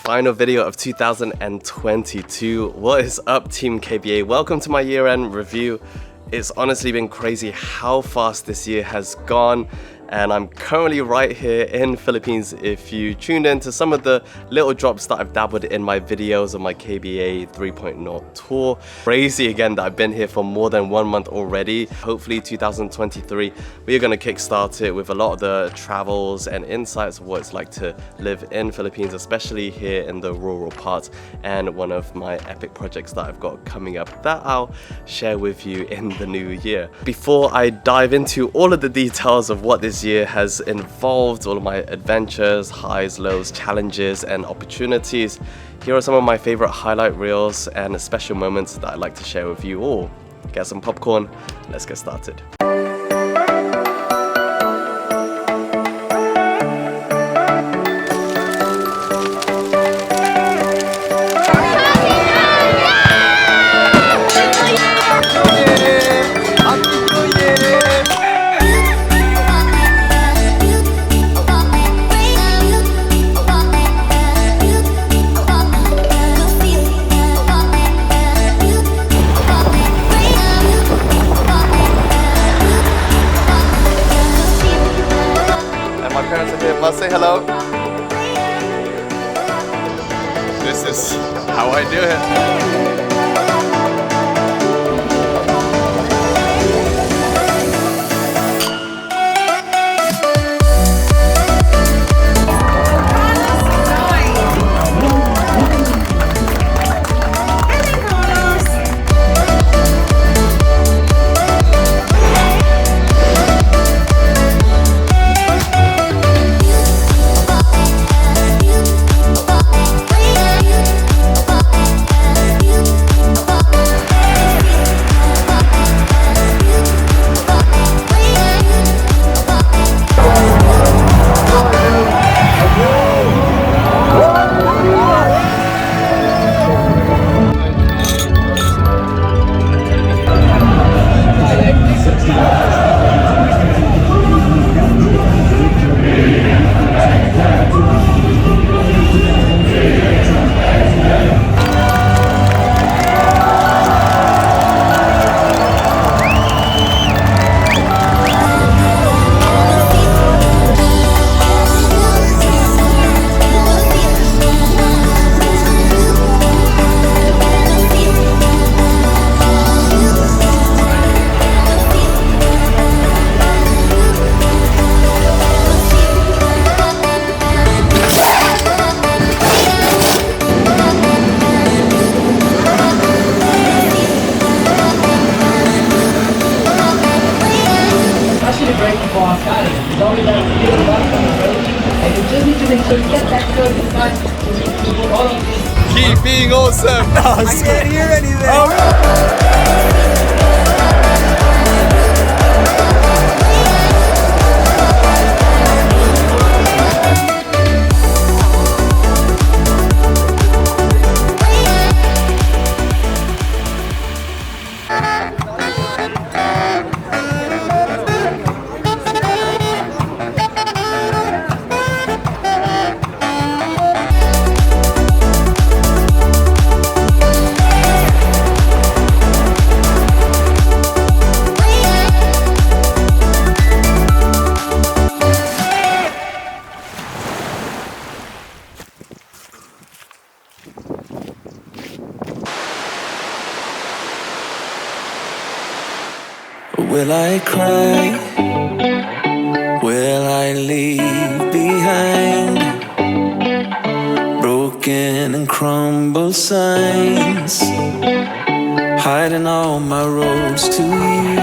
final video of 2022. What is up, Team KBA? Welcome to my year-end review. It's honestly been crazy how fast this year has gone, and I'm currently right here in Philippines. If you tuned into some of the little drops that I've dabbled in my videos on my KBA 3.0 tour, crazy again that I've been here for more than 1 month already. Hopefully 2023 we're going to kickstart it with a lot of the travels and insights of what it's like to live in Philippines, especially here in the rural parts, and one of my epic projects that I've got coming up that I'll share with you in the new year. Before I dive into all of the details of what this year has involved, all of my adventures, highs, lows, challenges and opportunities, here are some of my favorite highlight reels and special moments that I'd like to share with you all. Get some popcorn, let's get started. Must say hello. This is how I do it. Keep being awesome. I can't hear anything. Will I cry? Will I leave behind broken and crumbled signs, hiding all my roads to you?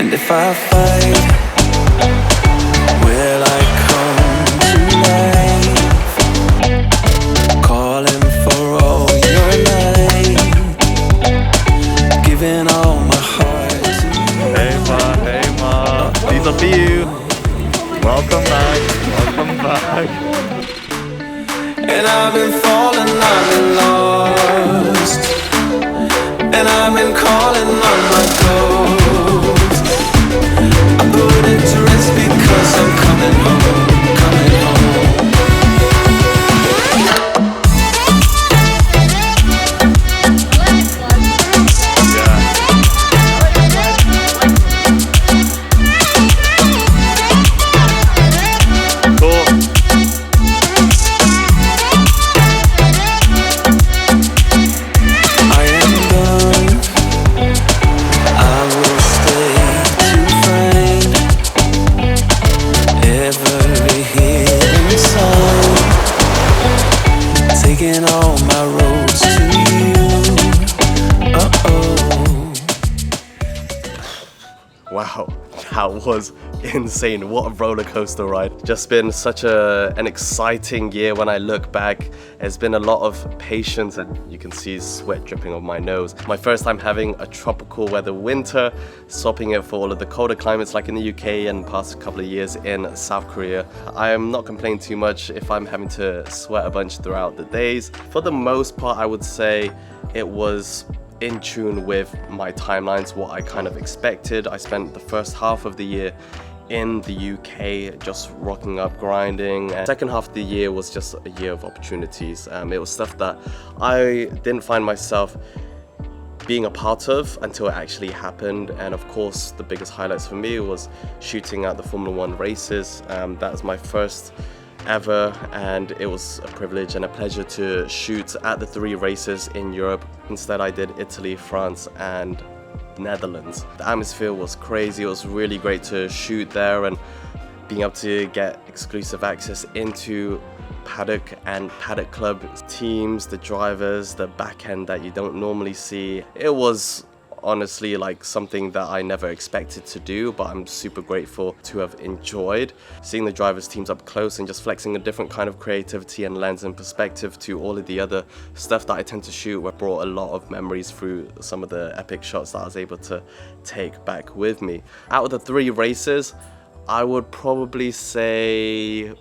And if I fight, will I come to life, calling for all your light, giving all my heart to you? Hey ma, these are for you. Welcome back. And I've been falling, I've been lost, and I've been calling on my ghost. I put it to rest because I'm coming home, coming home. that was insane. What a roller coaster ride. Just been such an exciting year when I look back. It's been a lot of patience, and you can see sweat dripping on my nose. My first time having a tropical weather winter, swapping it for all of the colder climates like in the UK and past couple of years in South Korea. I am not complaining too much if I'm having to sweat a bunch throughout the days. For the most part, I would say it was in tune with my timelines, what I kind of expected. I spent the first half of the year in the UK just rocking up, grinding, and second half of the year was just a year of opportunities. It was stuff that I didn't find myself being a part of until it actually happened. And of course, the biggest highlights for me was shooting at the Formula 1 races. That was my first ever, and it was a privilege and a pleasure to shoot at the 3 races in Europe. Instead, I did Italy, France, and Netherlands. The atmosphere was crazy. It was really great to shoot there, and being able to get exclusive access into paddock and paddock club teams, the drivers, the back end that you don't normally see. It was honestly like something that I never expected to do, but I'm super grateful to have enjoyed. Seeing the drivers' teams up close and just flexing a different kind of creativity and lens and perspective to all of the other stuff that I tend to shoot brought a lot of memories through some of the epic shots that I was able to take back with me. Out of the 3 races, I would probably say,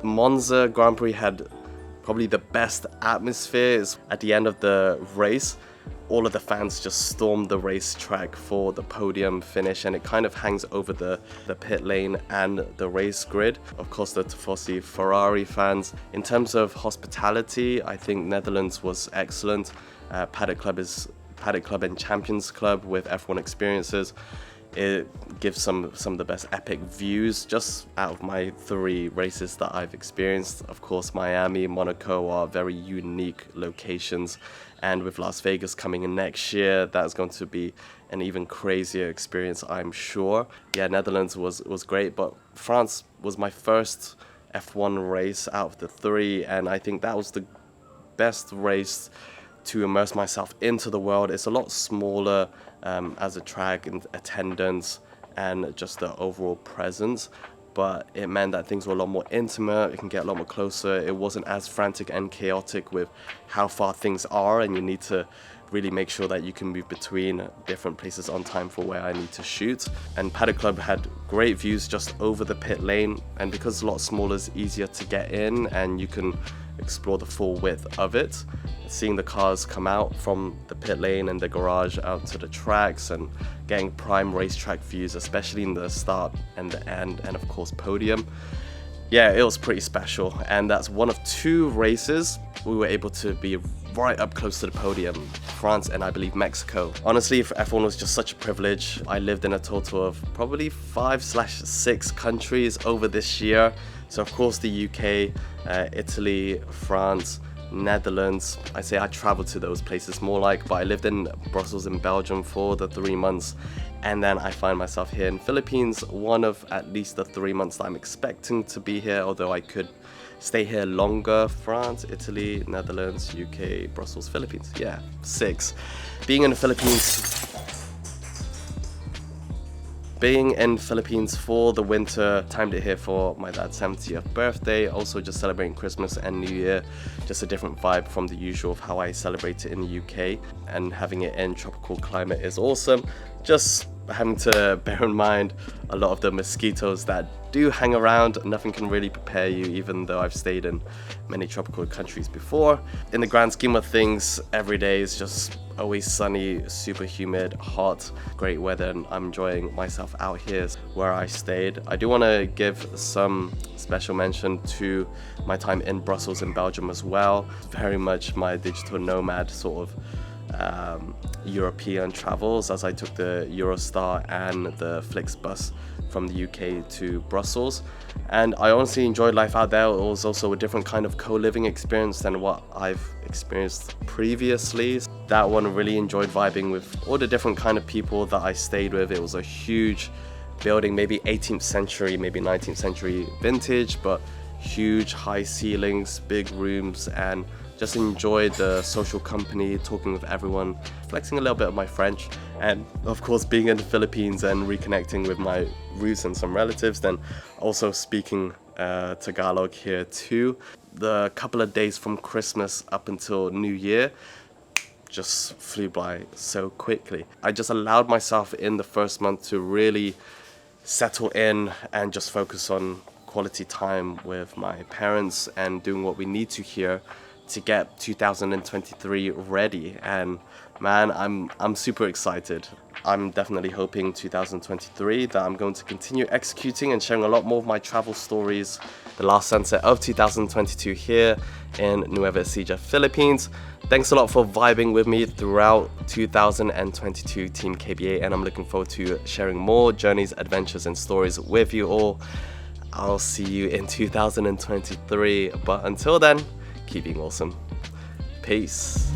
Monza Grand Prix had probably the best atmosphere. At the end of the race, all of the fans just stormed the racetrack for the podium finish, and it kind of hangs over the pit lane and the race grid. Of course, the Tifosi Ferrari fans. In terms of hospitality, I think Netherlands was excellent. Paddock Club and Champions Club with F1 experiences. It gives some of the best epic views just out of my 3 races that I've experienced. Of course, Miami, Monaco are very unique locations, and with Las Vegas coming in next year, that's going to be an even crazier experience, I'm sure. Yeah, Netherlands was great, but France was my first F1 race out of the 3, and I think that was the best race to immerse myself into the world. It's a lot smaller as a track and attendance and just the overall presence, but it meant that things were a lot more intimate. It can get a lot more closer. It wasn't as frantic and chaotic with how far things are, and you need to really make sure that you can move between different places on time for where I need to shoot. And Paddock Club had great views just over the pit lane, and because it's a lot smaller, it's easier to get in and you can explore the full width of it. Seeing the cars come out from the pit lane and the garage out to the tracks and getting prime racetrack views, especially in the start and the end, and of course podium. Yeah, it was pretty special, and that's one of 2 races we were able to be right up close to the podium, France and I believe Mexico. Honestly, F1 was just such a privilege. I lived in a total of probably 5/6 countries over this year. So of course the UK, Italy, France, Netherlands. I say I traveled to those places more like, but I lived in Brussels in Belgium for the 3 months, and then I find myself here in Philippines, one of at least the 3 months that I'm expecting to be here, although I could stay here longer. France, Italy, Netherlands, UK, Brussels, Philippines. Yeah, 6. Being in the Philippines for the winter, timed it here for my dad's 70th birthday, also just celebrating Christmas and New Year, just a different vibe from the usual of how I celebrate it in the UK, and having it in tropical climate is awesome. Just having to bear in mind a lot of the mosquitoes that do hang around. Nothing can really prepare you, even though I've stayed in many tropical countries before. In the grand scheme of things, every day is just always sunny, super humid, hot, great weather, and I'm enjoying myself out here where I stayed. I do want to give some special mention to my time in Brussels in Belgium as well. Very much my digital nomad sort of European travels, as I took the Eurostar and the Flixbus from the UK to Brussels, and I honestly enjoyed life out there. It was also a different kind of co-living experience than what I've experienced previously. That one, really enjoyed vibing with all the different kind of people that I stayed with. It was a huge building, maybe 18th century, maybe 19th century vintage, but huge high ceilings, big rooms, and just enjoyed the social company, talking with everyone, flexing a little bit of my French, and of course being in the Philippines and reconnecting with my roots and some relatives, then also speaking Tagalog here too. The couple of days from Christmas up until New Year just flew by so quickly. I just allowed myself in the first month to really settle in and just focus on quality time with my parents and doing what we need to here to get 2023 ready. And man, I'm super excited. I'm definitely hoping 2023 that I'm going to continue executing and sharing a lot more of my travel stories. The last sunset of 2022 here in Nueva Ecija, Philippines. Thanks a lot for vibing with me throughout 2022 Team KBA, and I'm looking forward to sharing more journeys, adventures and stories with you all. I'll see you in 2023, but until then, keep being awesome. Peace.